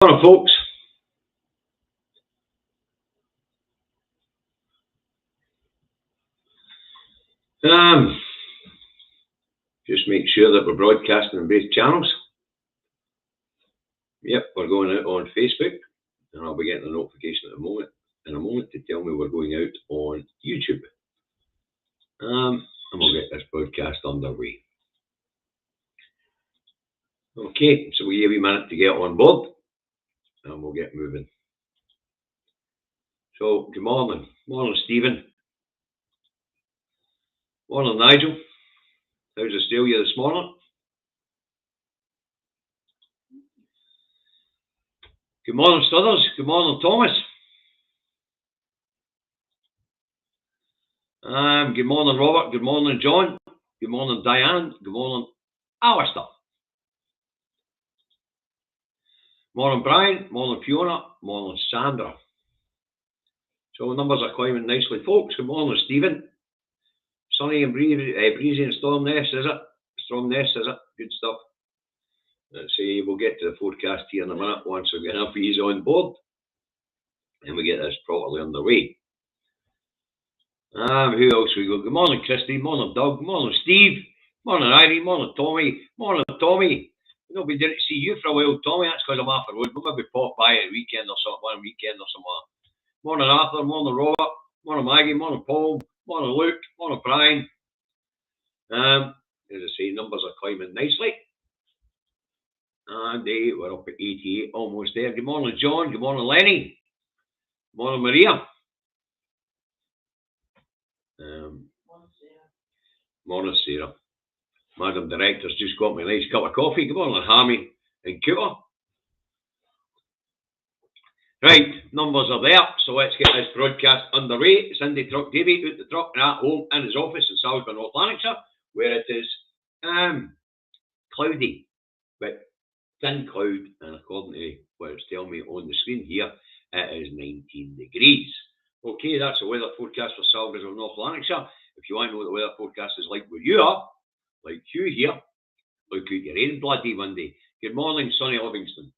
Morning, folks. Just make sure that we're broadcasting on both channels. Yep, we're going out on Facebook, and I'll be getting a notification in a moment to tell me we're going out on YouTube. And we'll get this broadcast underway. Okay, so we'll give you a minute to get on board, and we'll get moving. So, good morning. Morning, Stephen. Morning, Nigel. How's Australia this morning? Good morning, Struthers. Good morning, Thomas. Good morning, Robert. Good morning, John. Good morning, Diane. Good morning, Alistair. Morning, Brian. Morning, Fiona. Morning, Sandra. So numbers are climbing nicely, folks. Good morning, Stephen. Sunny and breezy and Stromness, is it? Stromness, is it? Good stuff. Let's see, we'll get to the forecast here in a minute once we get enough of you on board. And we get this properly underway. Who else we got? Good morning, Christy. Morning, Doug. Morning, Steve. Morning, Irene. Morning, Tommy. Morning, Tommy. We didn't see you for a while, Tommy. That's because I'm off the road. We'll maybe pop by at the weekend or something, one weekend or something. Morning, Arthur. Morning, Robert. Morning, Maggie. Morning, Paul. Morning, Luke. Morning, Brian. As I say, numbers are climbing nicely. And we're up at 88, almost there. Good morning, John. Good morning, Lenny. Good morning, Maria. Morning, Sarah. Madam Director's just got me a nice cup of coffee. Good morning, Hammy and Cooper. Right, numbers are there, so let's get this broadcast underway. Cindy Truck Davey out the truck and at home in his office in Salisbury, North Lanarkshire, where it is cloudy, but thin cloud, and according to what it's telling me on the screen here, it is 19 degrees. Okay, that's the weather forecast for Salisbury, North Lanarkshire. If you want to know what the weather forecast is like where you are, like you here, look out your own bloody Monday. Good morning, Sonny Livingston.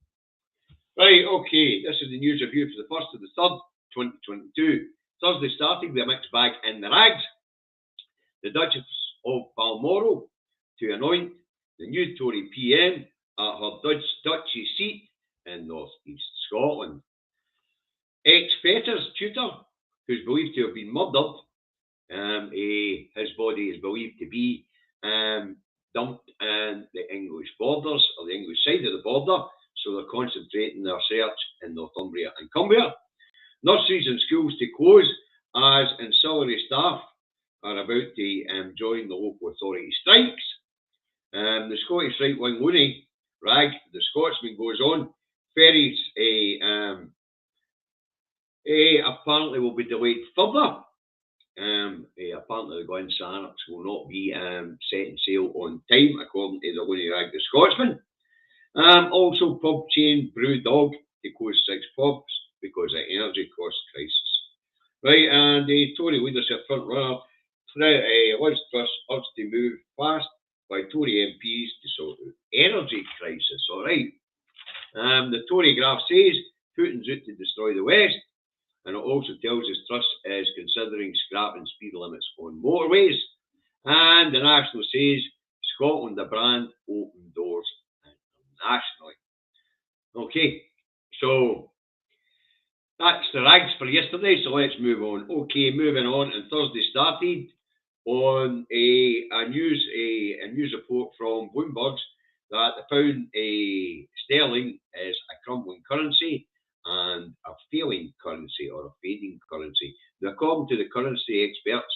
Right, okay, this is the news review for the 1st of the 3rd, 2022. Thursday starting with a mixed bag in the rags. The Duchess of Balmoral to anoint the new Tory PM at her Duchy seat in North East Scotland. Ex-Fetters tutor, who's believed to have been murdered, his body is believed to be dumped in the English borders, or the English side of the border, so they're concentrating their search in Northumbria and Cumbria. Nurseries and schools to close as ancillary staff are about to join the local authority strikes. The Scottish right-wing loony rag, the Scotsman, goes on. Ferries apparently will be delayed further. Apparently the Glen Sannox will not be setting sail on time, according to the loony rag, the Scotsman. Also, pub chain Brewdog to close 6 pubs because of energy cost crisis. Right, and the Tory leadership front runner, Liz Truss, urged to move fast by Tory MPs to sort out energy crisis. All right. The Tory graph says Putin's out to destroy the West, and it also tells us Truss is considering scrapping speed limits on motorways. And the National says Scotland, the brand, open doors internationally. Okay, so that's the rags for yesterday, so let's move on. Okay, moving on, and Thursday started on a news report from Bloomberg that the pound sterling is a crumbling currency and a failing currency, or a fading currency. Now, according to the currency experts,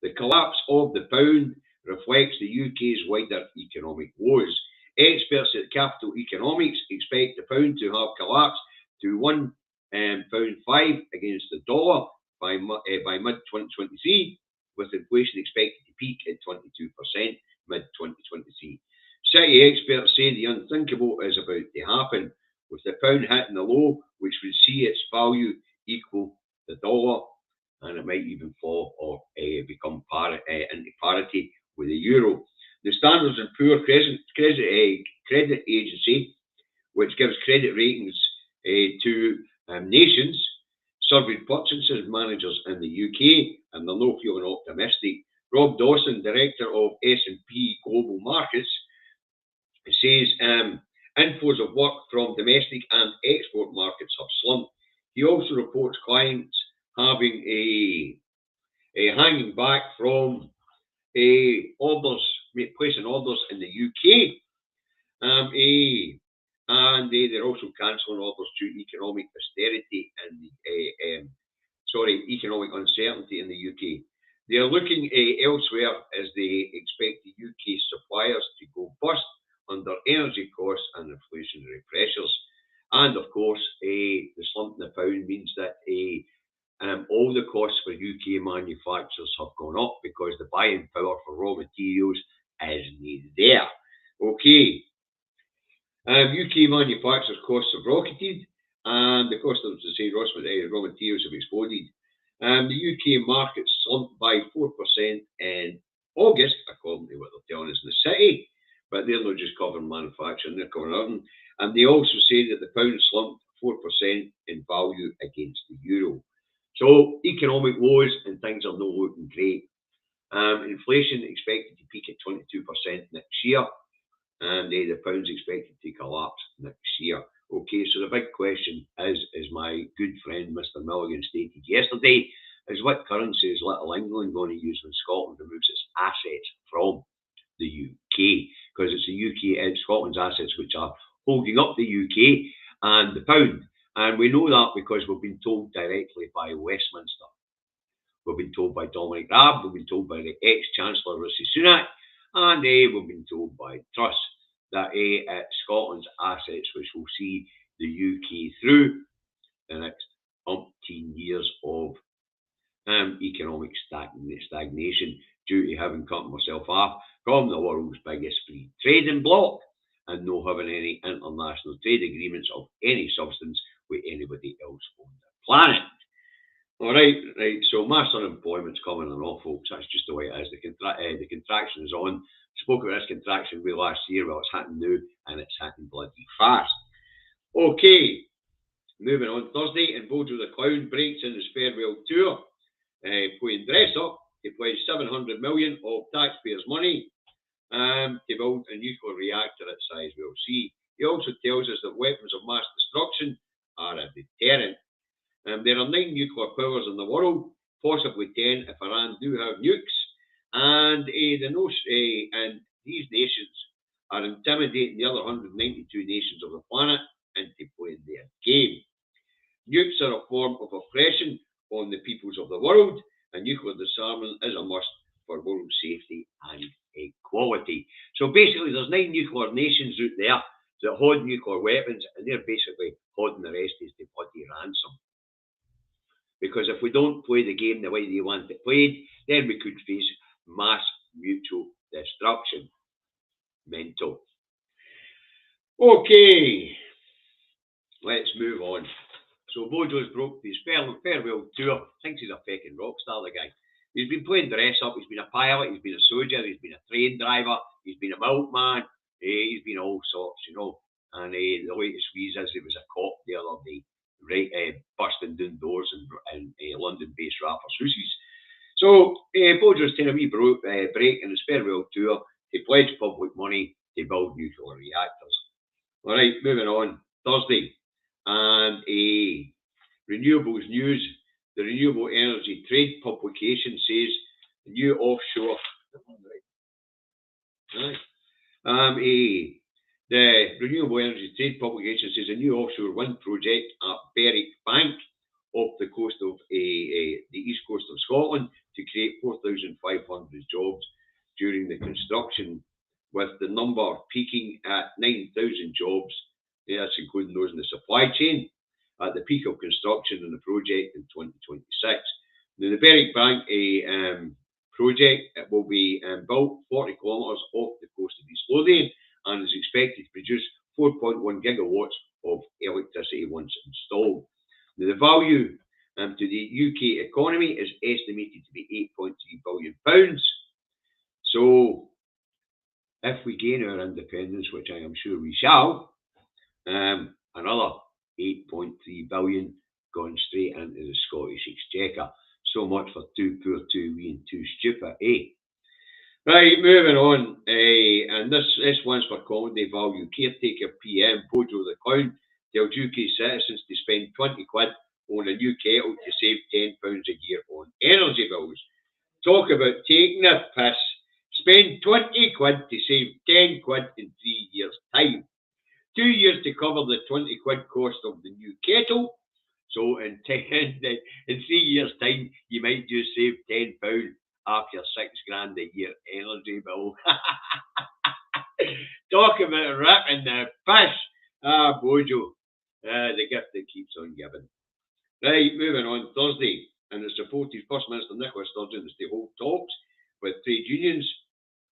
the collapse of the pound reflects the UK's wider economic woes. Experts at Capital Economics expect the pound to have collapsed to £1.05 against the dollar by mid-2023, with inflation expected to peak at 22% mid-2023. City experts say the unthinkable is about to happen, with the pound hitting the low, which would see its value equal the dollar, and it might even fall or become into parity with the euro. The Standard & Poor's credit agency which gives credit ratings to nations, surveyed purchases managers in the UK, and they're not feeling optimistic. Rob Dawson, director of S&P Global Markets, says inflows of work from domestic and export markets have slumped. He also reports clients having a hanging back from placing orders in the UK, and they're also cancelling orders due to economic austerity and economic uncertainty in the UK. They are looking elsewhere as they expect the UK suppliers to go bust under energy costs and inflationary pressures. And of course, the slump in the pound means that all the costs for UK manufacturers have gone up because the buying power for raw materials isn't there. Okay. UK manufacturers' costs have rocketed, and the cost of raw materials have exploded. The UK market slumped by 4% in August, according to what they're telling us in the city, but they're not just covering manufacturing, they're covering everything. And they also say that the pound slumped 4% in value against the euro. So economic woes and things are not looking great. Inflation expected to peak at 22% next year, and the pound's expected to collapse next year. Okay, so the big question is, as my good friend Mr. Milligan stated yesterday, is what currency is Little England going to use when Scotland removes its assets from the UK? Because it's the UK and Scotland's assets which are holding up the UK and the pound. And we know that because we've been told directly by Westminster. We've been told by Dominic Raab, we've been told by the ex-Chancellor Rishi Sunak, and we've been told by Truss that Scotland's assets, which will see the UK through the next umpteen years of economic stagnation due to having cut myself off from the world's biggest free trading bloc and not having any international trade agreements of any substance with anybody else on the planet. All right, so mass unemployment's coming and off, folks. That's just the way it is. The contraction is on. Spoke about this contraction way last year. Well, it's happening now, and it's happening bloody fast. Okay, moving on. Thursday, and Bojo the Clown breaks in his farewell tour, playing dress up. He pledged 700 million of taxpayers' money to build a nuclear reactor at Sizewell C. He also tells us that weapons of mass destruction are a deterrent. There are 9 nuclear powers in the world, possibly 10 if Iran do have nukes, and these nations are intimidating the other 192 nations of the planet into playing their game. Nukes are a form of oppression on the peoples of the world, and nuclear disarmament is a must for world safety and equality. So basically, there's 9 nuclear nations out there that hold nuclear weapons, and they're basically holding the rest as the bloody ransom. Because if we don't play the game the way they want it played, then we could face mass mutual destruction. Mental. Okay, let's move on. So Bojo's broke his farewell tour. Thinks he's a fucking rock star, the guy. He's been playing dress up. He's been a pilot. He's been a soldier. He's been a train driver. He's been a milkman. He's been all sorts, you know. And the latest wheeze is he was a cop the other day, busting down doors in London-based rappers' houses. So Bojo's taking a wee break in his farewell tour to pledge public money to build nuclear reactors. All right, moving on. Thursday, and renewables news. The Renewable Energy Trade publication says the new offshore. The Renewable Energy Trade publication says a new offshore wind project at Berwick Bank off the coast of the east coast of Scotland to create 4,500 jobs during the construction, with the number peaking at 9,000 jobs. That's including those in the supply chain at the peak of construction in the project in 2026. Now, the Berwick Bank project will be built 40 kilometres off the coast of East Lothian and is expected to produce 4.1 gigawatts of electricity once installed. Now, the value to the UK economy is estimated to be £8.3 billion. So, if we gain our independence, which I am sure we shall, Another 8.3 billion gone straight into the Scottish Exchequer. So much for too poor, too wee, and too stupid, eh? Right, moving on. And this one's for comedy value. Caretaker PM Bojo the Clown tells UK citizens to spend 20 quid on a new kettle to save £10 a year on energy bills. Talk about taking a piss. Spend 20 quid to save 10 quid in 3 years' time. 2 years to cover the 20 quid cost of the new kettle. So in 3 years' time, you might just save £10 off your £6,000 a year energy bill. Talk about ripping the piss. Bojo. The gift that keeps on giving. Right, moving on. Thursday, and it's reported First Minister Nicola Sturgeon is to hold talks with trade unions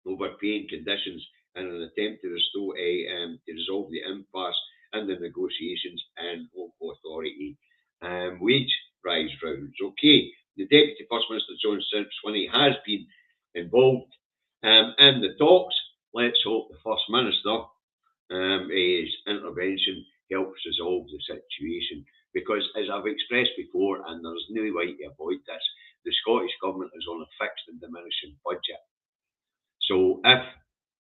over paying conditions in an attempt to resolve the impasse in the negotiations and local authority wage rise rounds. Okay, the Deputy First Minister John Swinney has been involved in the talks. Let's hope the First Minister his intervention helps resolve the situation, because as I've expressed before, and there's no way to avoid this, the Scottish Government is on a fixed and diminishing budget. So if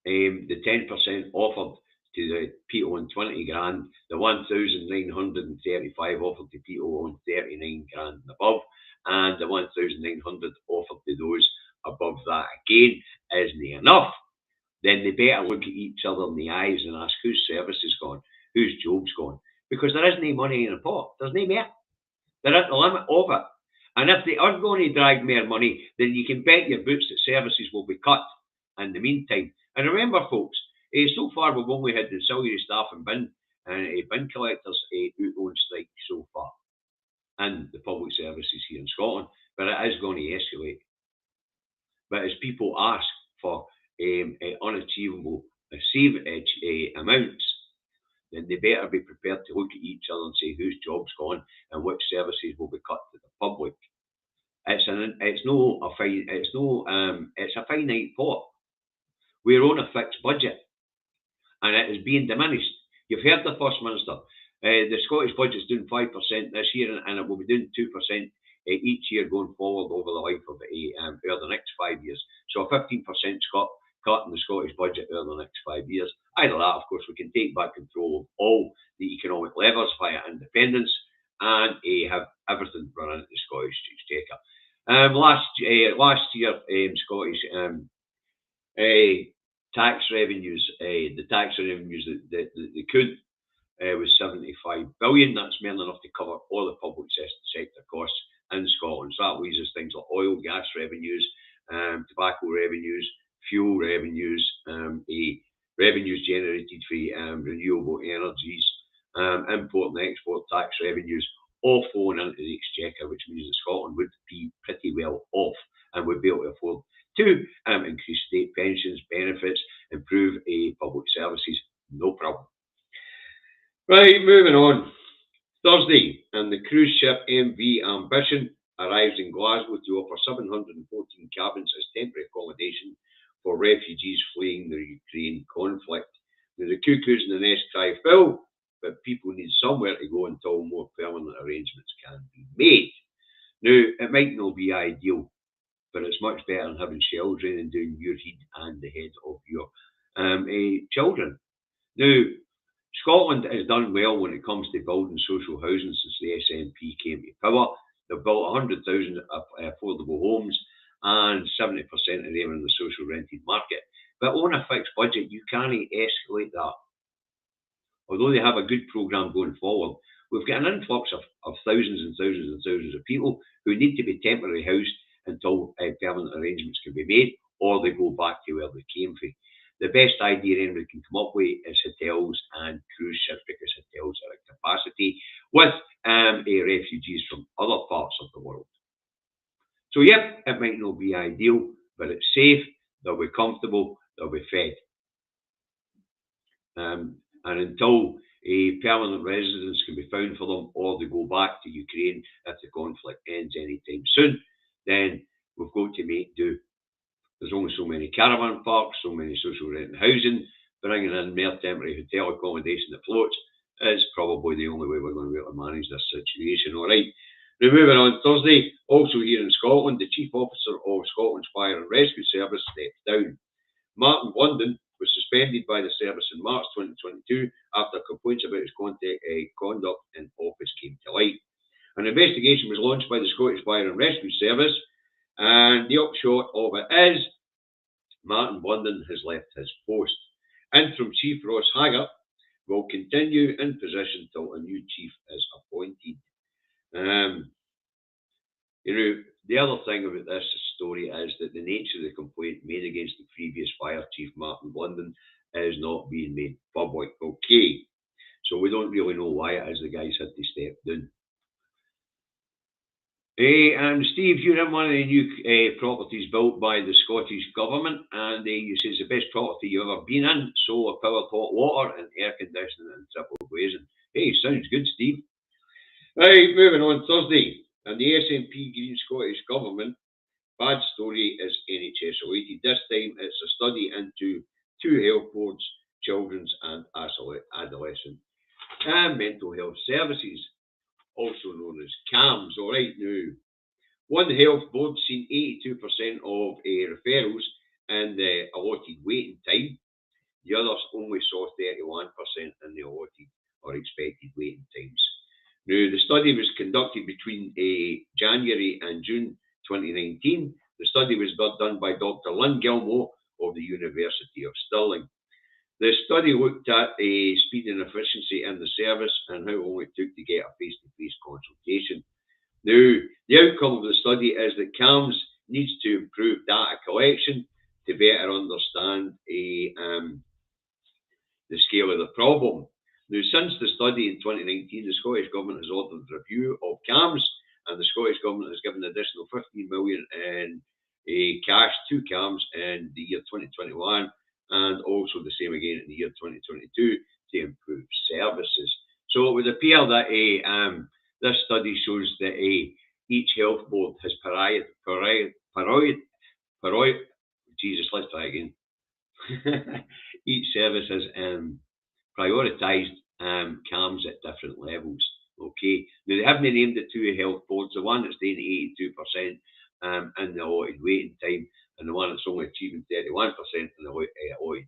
the 10% offered to the people on 20 grand, the 1,935 offered to people on 39 grand and above, and the 1,900 offered to those above that again isn't enough, then they better look at each other in the eyes and ask whose service is gone, whose job's gone, because there isn't any money in the pot. There's no more. They're at the limit of it. And if they are going to drag more money, then you can bet your boots that services will be cut in the meantime. And remember, folks, so far we've only had the ancillary staff and bin collectors out on strike so far, and the public services here in Scotland, but it is going to escalate. But as people ask for unachievable amounts, then they better be prepared to look at each other and say whose job's gone and which services will be cut to the public. It's a finite pot. We're on a fixed budget, and it is being diminished. You've heard the First Minister. The Scottish budget's doing 5% this year, and it will be doing 2% each year going forward over the life of over the next 5 years. So a 15% cut in the Scottish budget over the next 5 years. Either that, of course, we can take back control of all the economic levers via independence and have everything run into the Scottish Exchequer. Last year, Scottish tax revenues, the tax revenues that they could was 75 billion. That's more than enough to cover all the public sector costs in Scotland. So that leaves us things like oil, gas revenues, tobacco revenues, fuel revenues, revenues generated for renewable energies, import and export tax revenues, all flowing into the Exchequer, which means that Scotland would be pretty well off and would be able to afford to increase state pensions, benefits, improve public services, no problem. Right, moving on. Thursday, and the cruise ship MV Ambition arrives in Glasgow to offer 714 cabins as temporary accommodation for refugees fleeing the Ukraine conflict. Now, the cuckoos in the nest cry foul, but people need somewhere to go until more permanent arrangements can be made. Now, it might not be ideal, but it's much better than having shells raining down your head and the head of your children. Now, Scotland has done well when it comes to building social housing since the SNP came to power. They've built 100,000 affordable homes, and 70% of them are in the social rented market. But on a fixed budget, you can't escalate that. Although they have a good programme going forward, we've got an influx of thousands and thousands and thousands of people who need to be temporarily housed until permanent arrangements can be made, or they go back to where they came from. The best idea anybody can come up with is hotels and cruise ships, because hotels are at capacity with refugees from other parts of the world. So, yep, it might not be ideal, but it's safe, they'll be comfortable, they'll be fed. And until a permanent residence can be found for them, or they go back to Ukraine if the conflict ends anytime soon, then we've got to make do. There's only so many caravan parks, so many social rented housing. Bringing in more temporary hotel accommodation that floats is probably the only way we're going to be able to manage this situation. All right. Now, moving on, Thursday, also here in Scotland, the Chief Officer of Scotland's Fire and Rescue Service stepped down. Martin Blunden was suspended by the service in March 2022 after complaints about his conduct in office came to light. An investigation was launched by the Scottish Fire and Rescue Service, and the upshot of it is Martin Blunden has left his post. Interim Chief Ross Haggart will continue in position till a new chief is appointed. The other thing about this story is that the nature of the complaint made against the previous fire chief, Martin Blunden, is not being made public. Okay, so we don't really know why it is the guys had to step down. And Steve, you're in one of the new properties built by the Scottish Government, and you say it's the best property you've ever been in, solar powered hot water and air conditioning and triple glazing. Hey, sounds good, Steve. Right, moving on, Thursday, and the SNP Green Scottish Government, bad story is NHS awaited. This time it's a study into two health boards, children's and adolescent and mental health services, also known as CAMHS. All right, now, one health board seen 82% of referrals in the allotted waiting time. The others only saw 31% in the allotted or expected waiting times. Now, the study was conducted between January and June 2019. The study was done by Dr. Lynn Gilmore of the University of Stirling. The study looked at speed and efficiency in the service and how long it took to get a face-to-face consultation. Now, the outcome of the study is that CAMHS needs to improve data collection to better understand the scale of the problem. Now, since the study in 2019, the Scottish Government has ordered a review of CAMHS, and the Scottish Government has given an additional 15 million in cash to CAMHS in the year 2021, and also the same again in the year 2022 to improve services. So it would appear that this study shows that each health board has Jesus, let's try again. Each service has prioritised CAMHS at different levels. Okay, now they haven't named the two health boards, the one that's staying at 82% in the allotted waiting time, and the one that's only achieving 31% in the allotted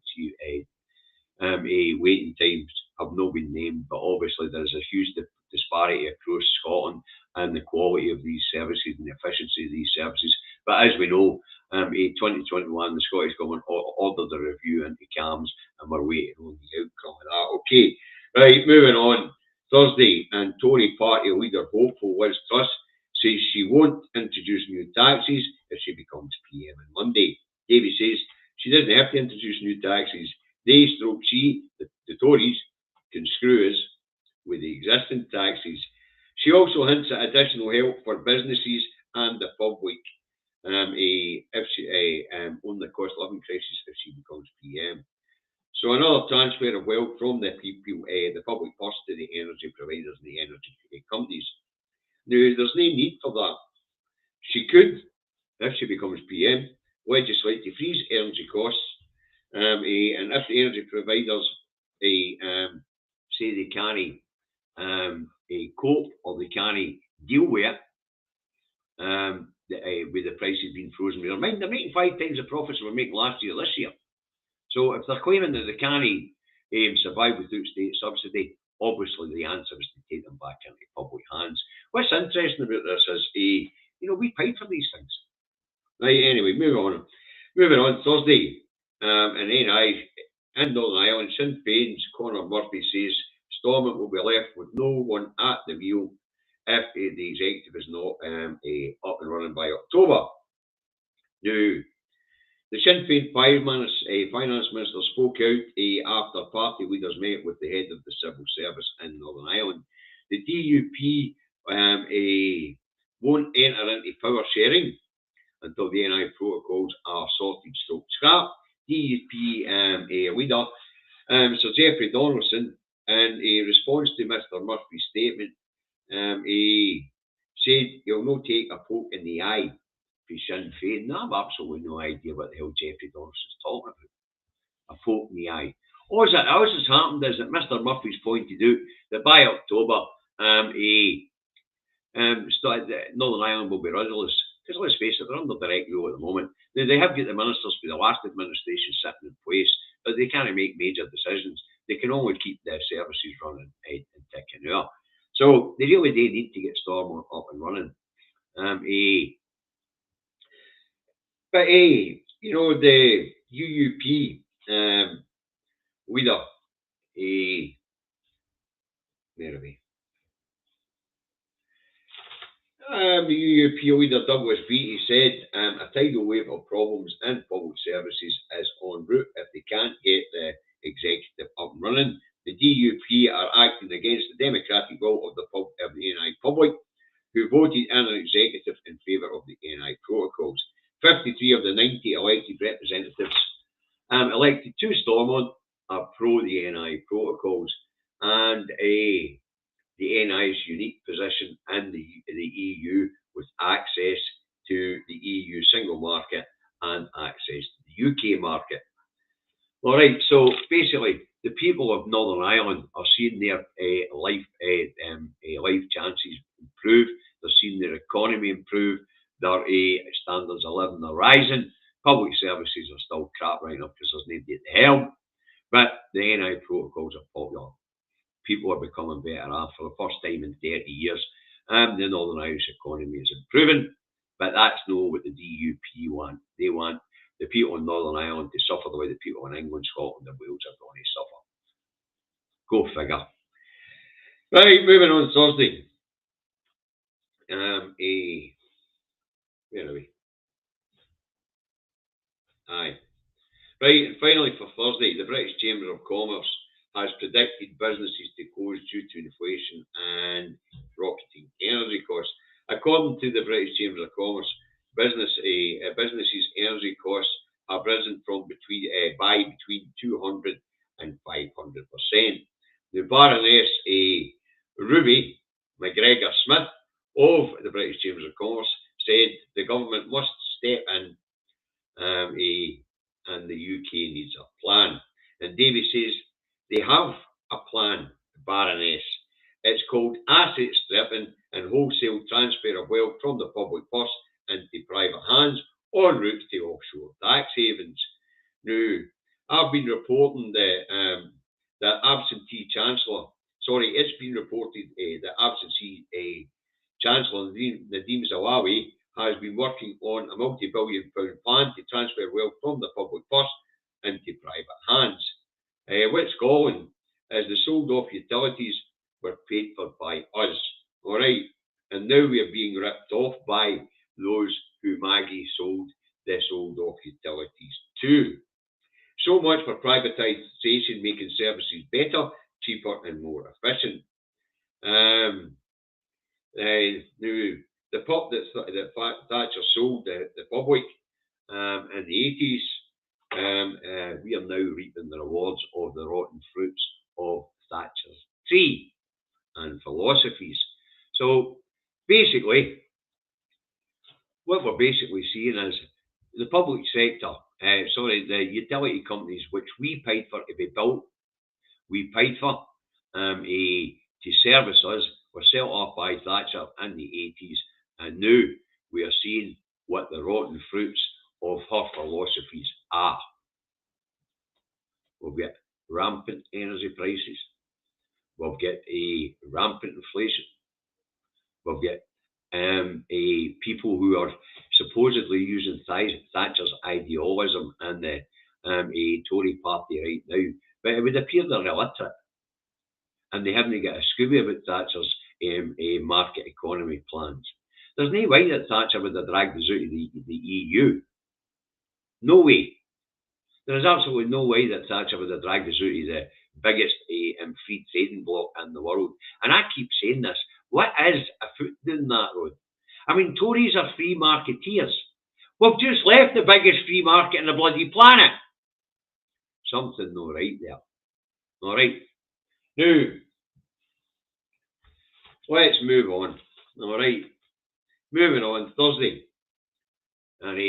waiting times have not been named, but obviously there's a huge disparity across Scotland and the quality of these services and the efficiency of these services. But as we know, in 2021, the Scottish Government ordered a review into CAMHS, and we're waiting on the outcome of that. Okay, right, moving on. Thursday, and Tory party leader hopeful Liz Truss says she won't introduce new taxes if she becomes PM on Monday. Davy says she doesn't have to introduce new taxes. The Tories, can screw us with the existing taxes. She also hints at additional help for businesses and the public on the cost of living crisis if she becomes PM. So another transfer of wealth from the people, the public purse to the energy providers and the energy companies. Now, there's no need for that. She could, if she becomes PM, legislate to freeze energy costs, and if the energy providers say they can't cope or they can't deal with it, with the prices being frozen. They're making 5 times the profits they were making last year this year. So if they're claiming that they can't survive without state subsidy, obviously the answer is to take them back into public hands. What's interesting about this is, we paid for these things. Right, anyway, moving on. Thursday, in Northern Ireland, Sinn Féin's Conor Murphy says Stormont will be left with no one at the wheel if the executive is not up and running by October. Now, the Sinn Féin finance minister spoke out after party leaders met with the head of the civil service in Northern Ireland. The DUP won't enter into power sharing until the NI protocols are sorted scrapped. DUP leader Sir Jeffrey Donaldson, in a response to Mr Murphy's statement, he said he'll not take a poke in the eye for Sinn Féin. I have absolutely no idea what the hell Jeffrey Donaldson's talking about. A poke in the eye. All that else has happened is that Mr. Murphy's pointed out that by October, Northern Ireland will be rudderless. Because let's face it, they're under direct rule at the moment. They have got the ministers for the last administration sitting in place, but they can't make major decisions. They can only keep their services running and ticking out. So they really do need to get Stormont up and running. But you know, the UUP leader, where are we? The UUP leader Douglas Beattie said a tidal wave of problems in public services is en route if they can't get the executive up and running. The DUP are acting against the democratic will of the NI public, who voted in an executive in favour of the NI protocols. 53 of the 90 elected representatives elected to Stormont are pro the NI protocols, and the NI's unique position in the EU with access to the EU single market and access to the UK market. All right, so basically, the people of Northern Ireland are seeing their life chances improve. They're seeing their economy improve. Their standards of living are rising. Public services are still crap right now because there's nobody at the helm. But the NI protocols are popular. People are becoming better off for the first time in 30 years. The Northern Irish economy is improving, but that's not what the DUP want. They want the people in Northern Ireland to suffer the way the people in England, Scotland, and Wales are going to suffer. Go figure. Right, moving on Thursday. Where are we? Aye. Right, and finally for Thursday, the British Chamber of Commerce has predicted businesses to close due to inflation and rocketing energy costs. According to the British Chamber of Commerce, businesses' energy costs have risen from by between 200 and 500%. The Baroness Ruby McGregor Smith of the British Chamber of Commerce said the government must step in, and the UK needs a plan. And Davy says they have a plan, Baroness. It's called asset stripping and wholesale transfer of wealth from the public purse into private hands en route to offshore tax havens. Now, I've been reporting that absentee Chancellor, it's been reported that absentee Chancellor Nadhim Zahawi has been working on a multi-billion-pound plan to transfer wealth from the public purse into private hands. What's going is the sold-off utilities were paid for by us, all right? And now we are being ripped off by those who Maggie sold the sold-off utilities to. So much for privatisation making services better, cheaper and more efficient. Now, the pub that Thatcher sold the public in the 80s, we are now reaping the rewards of the rotten fruits of Thatcher's tree and philosophies. So basically, what we're basically seeing is the public sector, the utility companies which we paid for to be built, we paid for to service us, were set off by Thatcher in the 80s, and now we are seeing what the rotten fruits of her philosophies are. We'll get rampant energy prices. We'll get a rampant inflation. We'll get people who are supposedly using Thatcher's idealism and the Tory party right now, but it would appear they're illiterate and they haven't got a scooby about Thatcher's market economy plans. There's no way that Thatcher would have dragged us out of the EU. No way. There is absolutely no way that Thatcher would have dragged us out of the biggest free trading bloc in the world. And I keep saying this. What is a foot down that road? I mean, Tories are free marketeers. We've just left the biggest free market on the bloody planet. Something not right there. All right. Now, let's move on. All right. Moving on, Thursday. And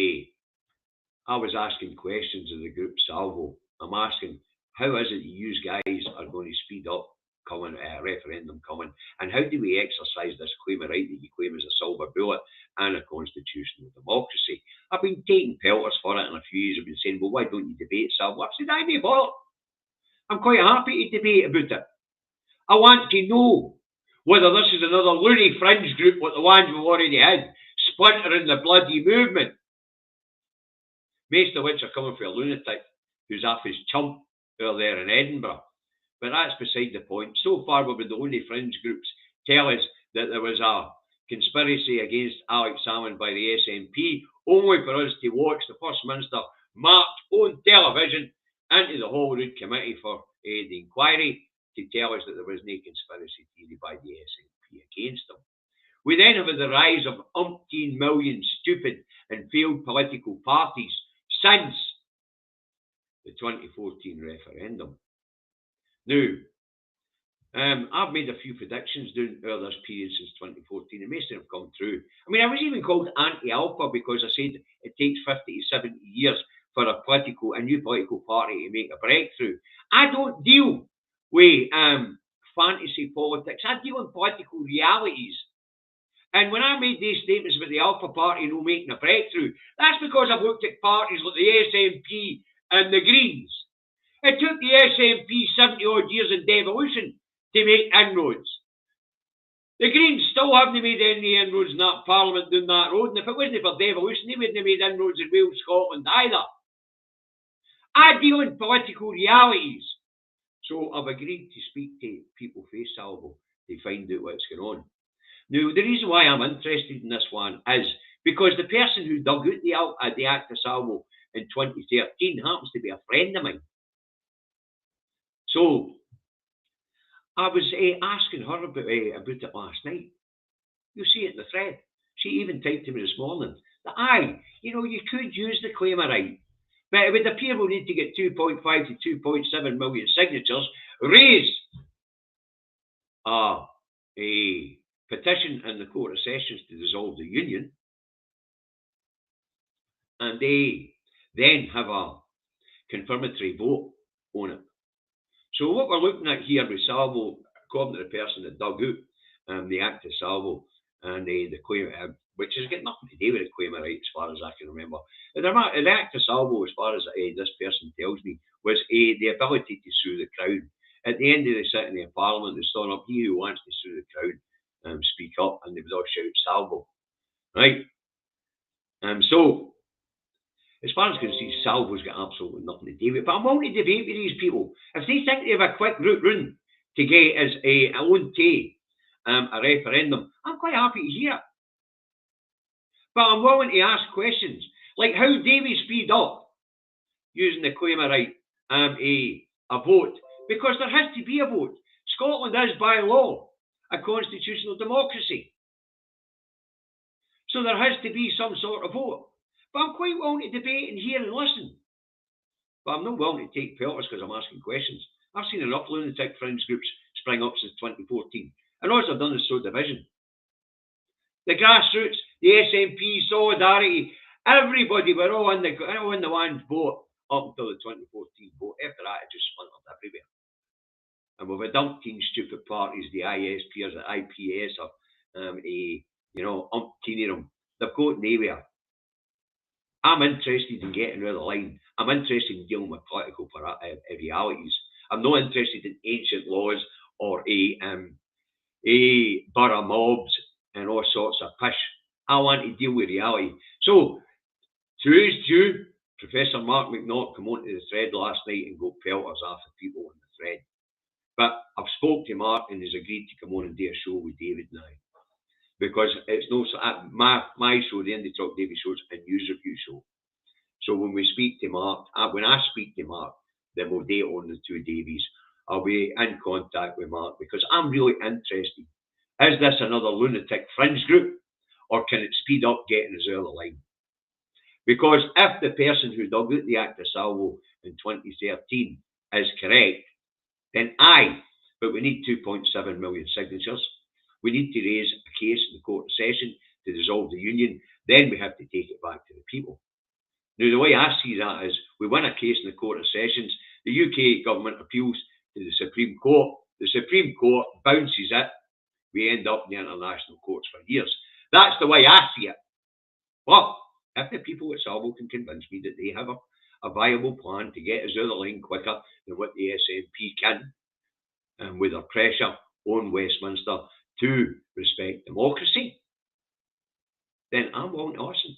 I was asking questions in the group Salvo. I'm asking how is it that you guys are going to speed up coming a referendum coming, and how do we exercise this claim of right that you claim as a silver bullet and a constitutional democracy? I've been taking pelters for it, and a few years have been saying, well, why don't you debate silver? I said, I may bother. I'm quite happy to debate about it. I want to know whether this is another loony fringe group like the ones we've already had, splintering the bloody movement. Most of which are coming for a lunatic who's off his chump over there in Edinburgh. But that's beside the point. So far, we've been the only fringe groups tell us that there was a conspiracy against Alex Salmond by the SNP, only for us to watch the First Minister march on television into the Holyrood Committee for the inquiry to tell us that there was no conspiracy theory by the SNP against them. We then have the rise of umpteen million stupid and failed political parties since the 2014 referendum. Now, I've made a few predictions during this period since 2014, and most of them have come true. I mean, I was even called anti-alpha because I said it takes 50 to 70 years for a new political party to make a breakthrough. I don't deal with fantasy politics. I deal in political realities. And when I made these statements about the Alpha Party no making a breakthrough, that's because I've looked at parties like the SNP and the Greens. It took the SNP 70-odd years in devolution to make inroads. The Greens still haven't made any inroads in that Parliament down that road, and if it wasn't for devolution, they wouldn't have made inroads in Wales, Scotland either. I deal in political realities. So I've agreed to speak to people face Salvo to find out what's going on. Now, the reason why I'm interested in this one is because the person who dug out the Acta Salvo in 2013 happens to be a friend of mine. So I was asking her about it last night. You'll see it in the thread. She even typed to me this morning that, you could use the claim of right, but it would appear we'll need to get 2.5 to 2.7 million signatures, raise a petition in the Court of Sessions to dissolve the Union, and then have a confirmatory vote on it. So what we're looking at here with Salvo, according to the person that dug out the Acta Salvo and the claim, which has got nothing to do with the claim of right as far as I can remember. The Acta Salvo, as far as this person tells me, was the ability to sue the Crown. At the end of the sitting of Parliament, they stood up, he who wants to sue the Crown, speak up, and they would all shout Salvo. Right? So, as far as I can see, Salvo's got absolutely nothing to do with it. But I'm willing to debate with these people. If they think they have a quick route round to get as a own take a referendum, I'm quite happy to hear it. But I'm willing to ask questions, like how do we speed up using the claim of right a vote? Because there has to be a vote. Scotland is, by law, a constitutional democracy. So there has to be some sort of vote. But I'm quite willing to debate and hear and listen. But I'm not willing to take pelters because I'm asking questions. I've seen enough lunatic fringe groups spring up since 2014. And all I've done is sow division. The grassroots, the SNP, Solidarity, everybody were all in the one boat up until the 2014 vote. After that, it just splintered everywhere. And we've had umpteen stupid parties, the ISPers, the IPS, or umpteen of them. They've got nowhere. I'm interested in getting rid of the line. I'm interested in dealing with political realities. I'm not interested in ancient laws or borough mobs and all sorts of pish. I want to deal with reality. So, to his due, Professor Mark McNaught came onto the thread last night and got pelters after people on the thread. But I've spoke to Mark and he's agreed to come on and do a show with David now. Because it's no my show, the Indie Talk David show, is a news review show. So when we speak to Mark, when I speak to Mark, then we'll date on the two Davies. I'll be in contact with Mark because I'm really interested. Is this another lunatic fringe group, or can it speed up getting us out of the line? Because if the person who dug out the Acta Salvo in 2013 is correct, then but we need 2.7 million signatures. We need to raise a case in the Court of Session to dissolve the Union. Then we have to take it back to the people. Now, the way I see that is we win a case in the Court of Sessions. The UK government appeals to the Supreme Court. The Supreme Court bounces it. We end up in the international courts for years. That's the way I see it. But if the people at Salvo can convince me that they have a viable plan to get us out of the line quicker than what the SNP can, and with their pressure on Westminster to respect democracy, then I'm willing to listen.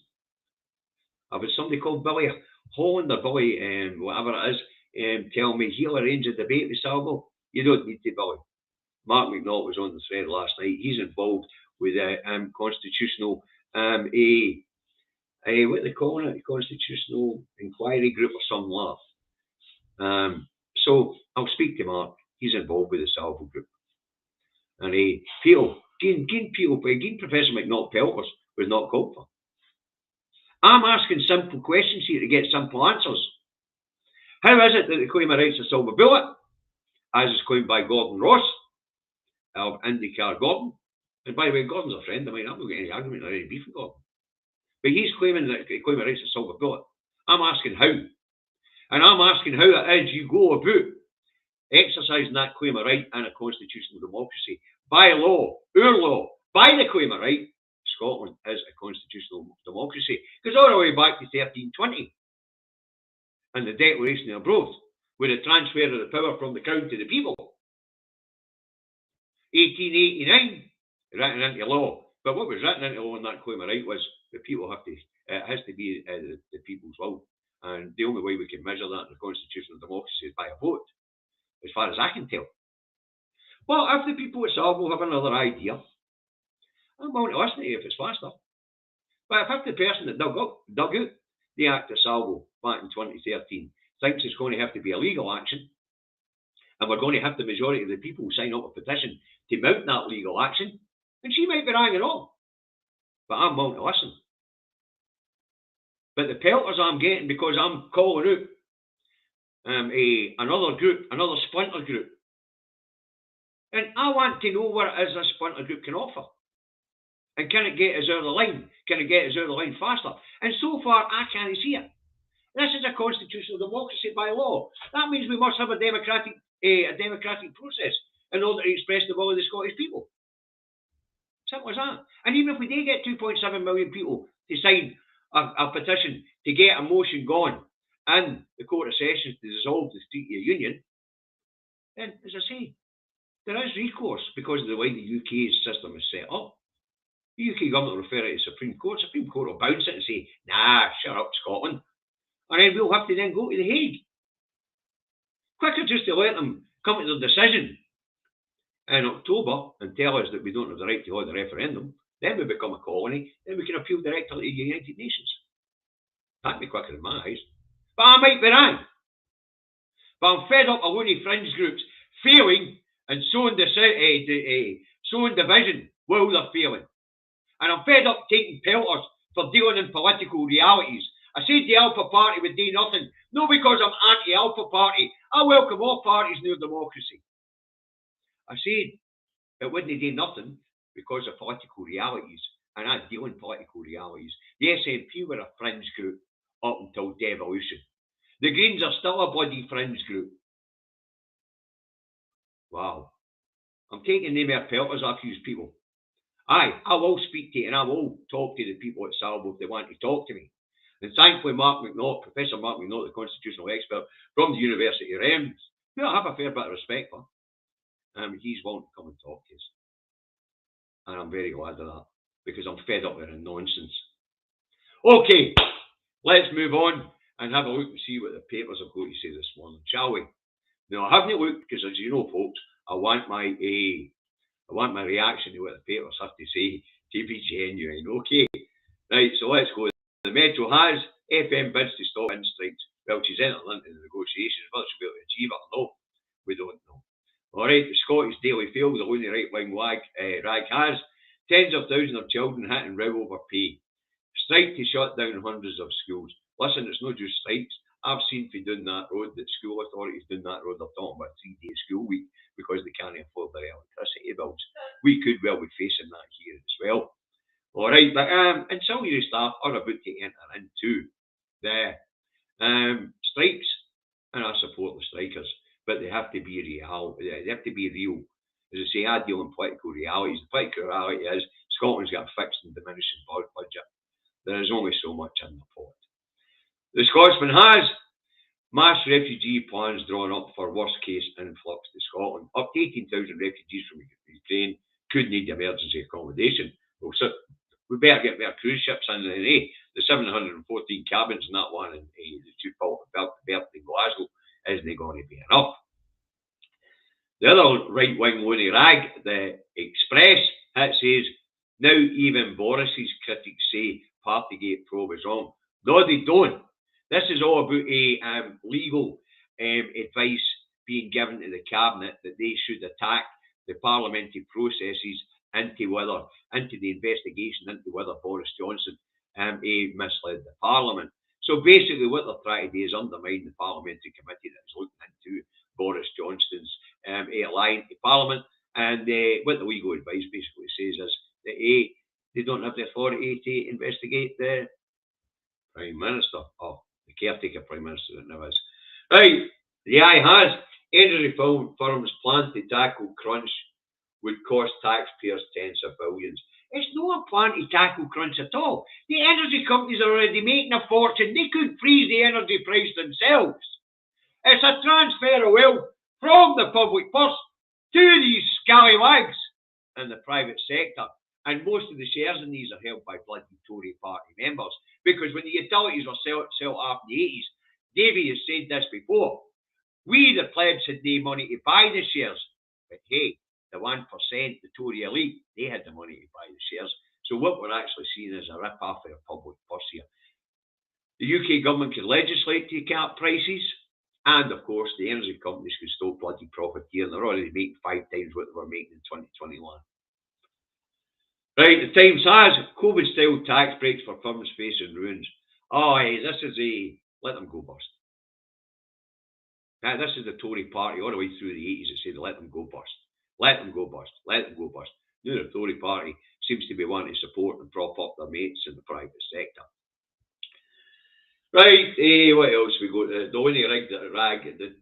I've had somebody called Billy Holland or Billy, whatever it is, tell me he'll arrange a debate with Salvo. You don't need to, Billy. Mark McNaught was on the thread last night. He's involved with a constitutional, what do they call it? Constitutional inquiry group or something like that. So I'll speak to Mark. He's involved with the Salvo group. And Professor McNaught Pelters was not called for. I'm asking simple questions here to get simple answers. How is it that the claim of rights of Silver Bullet, as is claimed by Gordon Ross of IndyCar Gordon, and by the way, Gordon's a friend of mine, I'm not getting any argument or any beef with Gordon, but he's claiming that the claim of rights of Silver Bullet. I'm asking how. And I'm asking how it is you go about exercising that claim of right in a constitutional democracy. By law, our law, by the claim of right, Scotland is a constitutional democracy. It goes all the way back to 1320 and the Declaration of Arbroath, with the transfer of the power from the Crown to the people. 1889, written into law. But what was written into law in that claim of right was the people have to, it has to be the people's will. And the only way we can measure that in a constitutional democracy is by a vote, as far as I can tell. Well, if the people at Salvo have another idea, I'm willing to listen to you if it's faster. But if the person that dug out the Act of Salvo back in 2013 thinks it's going to have to be a legal action, and we're going to have the majority of the people sign up a petition to mount that legal action, then she might be hanging on. But I'm willing to listen. But the pelters I'm getting because I'm calling out another group, another splinter group. And I want to know what it is this splinter group can offer. And can it get us out of the line? Can it get us out of the line faster? And so far, I can't see it. This is a constitutional democracy by law. That means we must have a democratic process in order to express the will of the Scottish people. Simple as that. And even if we did get 2.7 million people to sign a petition to get a motion gone in the Court of Sessions to dissolve the Treaty of Union, then, as I say, there is recourse because of the way the UK's system is set up. The UK government will refer it to the Supreme Court. Supreme Court will bounce it and say, nah, shut up, Scotland. And then we'll have to then go to The Hague. Quicker just to let them come to their decision in October and tell us that we don't have the right to hold a referendum. Then we become a colony. Then we can appeal directly to the United Nations. That'd be quicker in my eyes. But I might be wrong. But I'm fed up of loony fringe groups failing and sowing division while they're failing. And I'm fed up taking pelters for dealing in political realities. I said the Alpha Party would do nothing. No, because I'm anti-Alpha Party. I welcome all parties in our democracy. I said it wouldn't do nothing because of political realities. And I deal in political realities. The SNP were a fringe group up until devolution. The Greens are still a bloody fringe group. Wow. I'm taking them mere pelters off these people. I will speak to you and I will talk to the people at Salvo if they want to talk to me. And thankfully, Mark McNaught, Professor Mark McNaught, the constitutional expert from the University of Rennes, who I have a fair bit of respect for, he's willing to come and talk to us. And I'm very glad of that, because I'm fed up with the nonsense. Okay, let's move on and have a look and see what the papers are going to say this morning, shall we? Now, I haven't looked because, as you know, folks, I want my reaction to what the papers have to say to be genuine. Okay, right, so let's go. The Metro has FM bids to stop wind strikes. Well, she's entering into the negotiations. Whether she'll be able to achieve it or not, we don't know. All right, the Scottish Daily Fail, the loony right-wing rag has tens of thousands of children hit and row over pay. Strike to shut down hundreds of schools. Listen, it's not just strikes. I've seen for doing that road, that school authorities doing that road, they're talking about a 3-day school week because they can't afford their electricity bills. We could well be facing that here as well. All right, but ancillary staff are about to enter into the strikes, and I support the strikes. to be real. They have to be real. As I say, I deal in political realities. The political reality is Scotland's got a fixed and diminishing budget. There is only so much in the pot. The Scotsman has mass refugee plans drawn up for worst-case influx to Scotland. Up to 18,000 refugees from Ukraine could need emergency accommodation. We better get more cruise ships in than the 714 cabins in that one in the two-fault Berth in Glasgow isn't going to be enough. The other right-wing loony rag, the Express, it says, now even Boris's critics say Partygate probe is wrong. No, they don't. This is all about legal advice being given to the Cabinet that they should attack the parliamentary processes into the investigation into whether Boris Johnson misled the Parliament. So basically what they're trying to do is undermine the parliamentary committee that is looking into Boris Johnson's line to Parliament. And what the legal advice basically says is that they don't have the authority to investigate the Prime Minister, or the caretaker Prime Minister that now is. Right, the eye has energy firms plan to tackle crunch would cost taxpayers tens of billions. It's not a plan to tackle crunch at all. The energy companies are already making a fortune. They could freeze the energy price themselves. It's a transfer of wealth from the public purse to these scallywags in the private sector. And most of the shares in these are held by bloody Tory party members. Because when the utilities were set up in the 80s, Davy has said this before, we, the plebs, had no money to buy the shares. But hey, the 1%, the Tory elite, they had the money to buy the shares. So what we're actually seeing is a rip-off of the public purse here. The UK government could legislate to cap prices, and of course the energy companies could still bloody profiteer, and they're already making 5 times what they were making in 2021. Right, the Times has COVID-style tax breaks for firms facing ruins. Oh, hey, this is let them go bust. Now, this is the Tory party all the way through the 80s that said let them go bust. Let them go bust. Let them go bust. Now the Tory party seems to be wanting to support and prop up their mates in the private sector. Right, what else we got? The only rag, the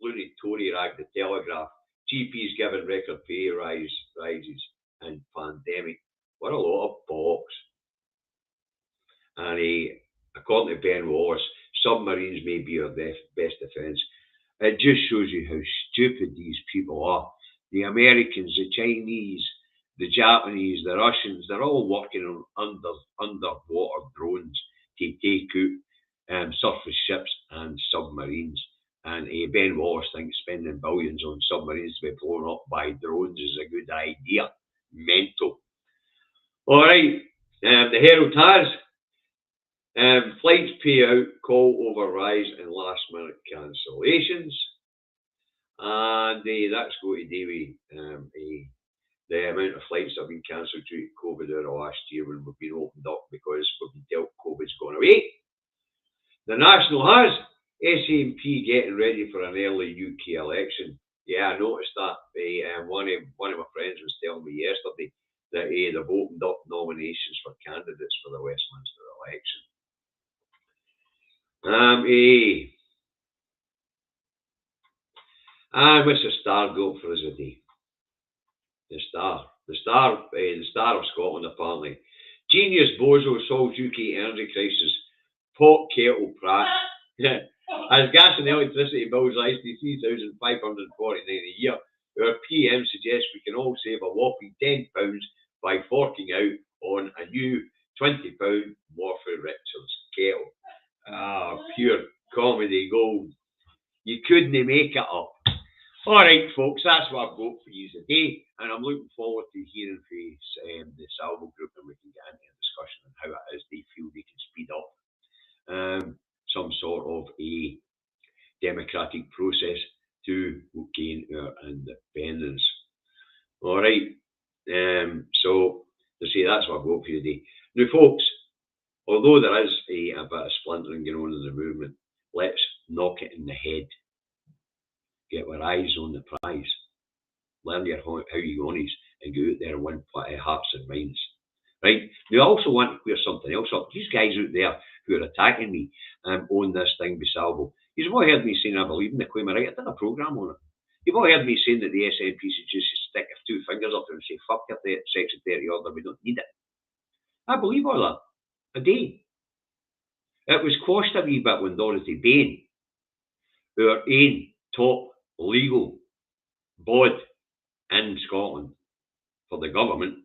loony Tory rag, the Telegraph. GPs given record pay rises and pandemic. What a lot of bollocks. And according to Ben Wallace, submarines may be our best defence. It just shows you how stupid these people are. The Americans, the Chinese, the Japanese, the Russians, they're all working on underwater drones to take out surface ships and submarines. And Ben Wallace thinks spending billions on submarines to be blown up by drones is a good idea. Mental. All right, the Herald has flights payout call over rise in last minute cancellations, and that's going to do with the amount of flights that have been cancelled due to COVID over the last year when we've been opened up because we've been dealt COVID's gone away. The National has SNP getting ready for an early UK election. Yeah, I noticed that. One of my friends was telling me yesterday that they've opened up nominations for candidates for the Westminster election. And what's the Star got for us today? The Star of Scotland apparently. Genius Bozo solves UK energy crisis. Pot kettle Pratt. As gas and electricity bills rise to £3,549 a year, our PM suggests we can all save a whopping £10 by forking out on a new £20 Morphy Richards kettle. Ah, pure comedy gold. You couldn't make it up. Alright folks, that's what I've got for you today, and I'm looking forward to hearing from the Salvo group, and we can get into a discussion on how it is they feel they can speed up some sort of a democratic process to gain our independence. Alright, so to say that's what I've got for you today. Now folks, although there is a bit of splintering going on in the movement, let's knock it in the head. Get our eyes on the prize. Learn how you own and go out there and win hearts and minds. Right? Now, I also want to clear something else up. These guys out there who are attacking me on this thing with Salvo, You've all heard me saying I believe in the claim of right. I did a programme on it. You've all heard me saying that the SNP should just stick two fingers up and say, fuck your Section 30 order, we don't need it. I believe all that. I do. It was quashed a wee bit when Dorothy Bain, our ain top legal bod in Scotland for the government,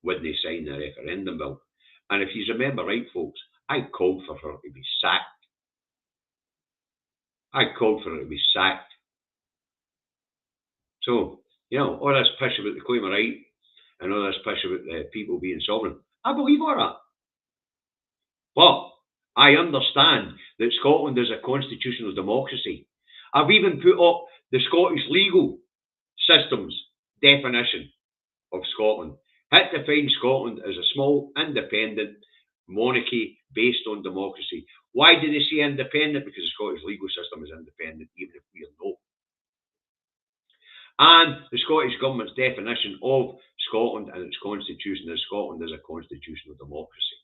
wouldn't sign the referendum bill. And if you remember right, folks, I called for her to be sacked. I called for her to be sacked. So, all this pish about the claim of right and all this pish about people being sovereign, I believe all that. But I understand that Scotland is a constitutional democracy. I've even put up the Scottish legal system's definition of Scotland. It defines Scotland as a small, independent monarchy based on democracy. Why do they say independent? Because the Scottish legal system is independent, even if we are not. And the Scottish Government's definition of Scotland and its constitution is Scotland is a constitutional democracy.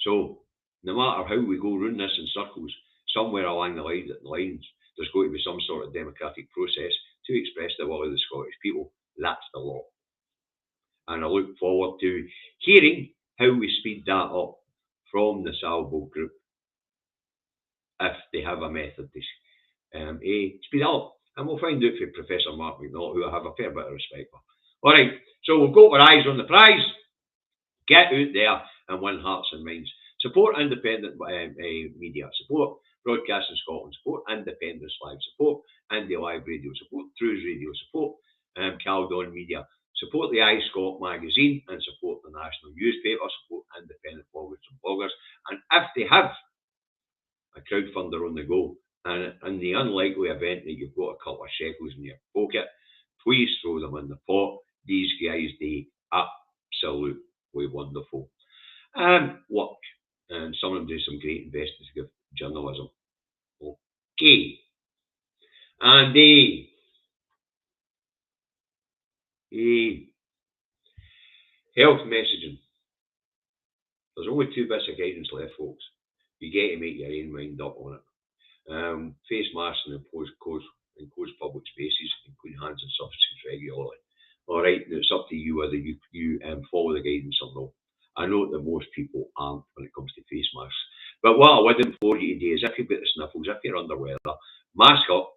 So, no matter how we go round this in circles, somewhere along the lines, there's going to be some sort of democratic process to express the will of the Scottish people. That's the law. And I look forward to hearing how we speed that up from the Salvo group, if they have a method to speed it up. And we'll find out from Professor Mark McNaught, who I have a fair bit of respect for. All right, so we've got our eyes on the prize. Get out there and win hearts and minds. Support independent media. Support Broadcasting Scotland. Support Independence Live. Support Indie Live Radio. Support Trues Radio. Support Caledon Media. Support the iScot magazine and support the national newspaper. Support independent bloggers and bloggers. And if they have a crowdfunder on the go, and in the unlikely event that you've got a couple of shekels in your pocket, please throw them in the pot. These guys do absolutely wonderful work, and some of them do some great investigative journalism. Okay, and health messaging. There's only two bits of guidance left, folks. You get to make your own mind up on it. Face masks in enclosed public spaces, and clean hands and surfaces regularly. All right, now it's up to you whether you follow the guidance or not. I know that most people aren't when it comes to face masks. But what I would implore you to do is, if you've got the sniffles, if you're under weather, mask up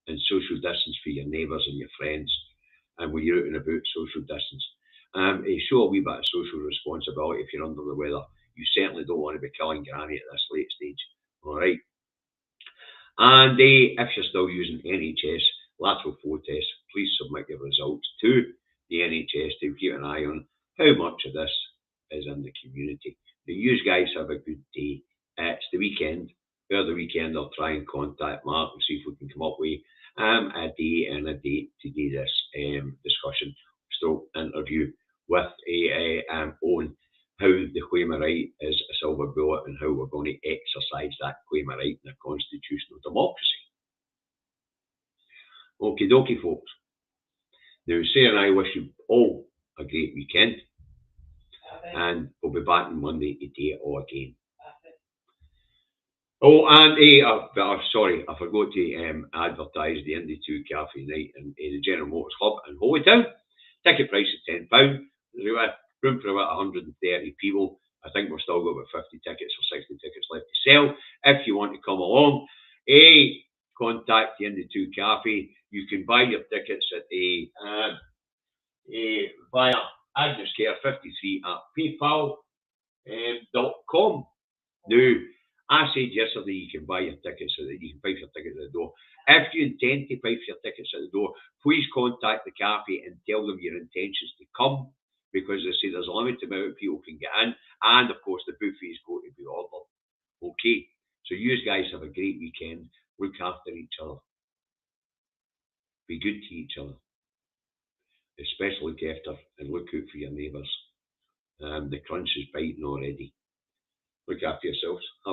and social distance for your neighbours and your friends. And when you're out and about, social distance. Show a wee bit of social responsibility if you're under the weather. You certainly don't want to be killing granny at this late stage. All right. And if you're still using NHS lateral flow tests, please submit your results to the NHS to keep an eye on how much of this is in the community. Now, you guys have a good day. It's the weekend. Over the weekend, I'll try and contact Mark and see if we can come up with a day and a date to do this discussion, interview with on how the claim of right is a silver bullet and how we're going to exercise that claim of right in a constitutional democracy. Okie dokie, folks. Now, Sarah and I wish you all a great weekend. And we'll be back on Monday to do it all again. Oh, and sorry, I forgot to advertise the Indie 2 Cafe night in the General Motors Club in Holytown. Ticket price is £10. There's room for about 130 people. I think we've still got about 50 tickets or 60 tickets left to sell. If you want to come along, contact the Indie 2 Cafe. You can buy your tickets at via AgnesCare53 at paypal.com. Now, I said yesterday you can buy your tickets, so that you can pipe your tickets at the door. If you intend to pipe your tickets at the door, please contact the cafe and tell them your intentions to come, because they say there's a limited amount of people can get in, and of course the buffet is going to be ordered. Okay, so you guys have a great weekend. Look after each other. Be good to each other. Especially look after and look out for your neighbours. The crunch is biting already. Look after yourselves.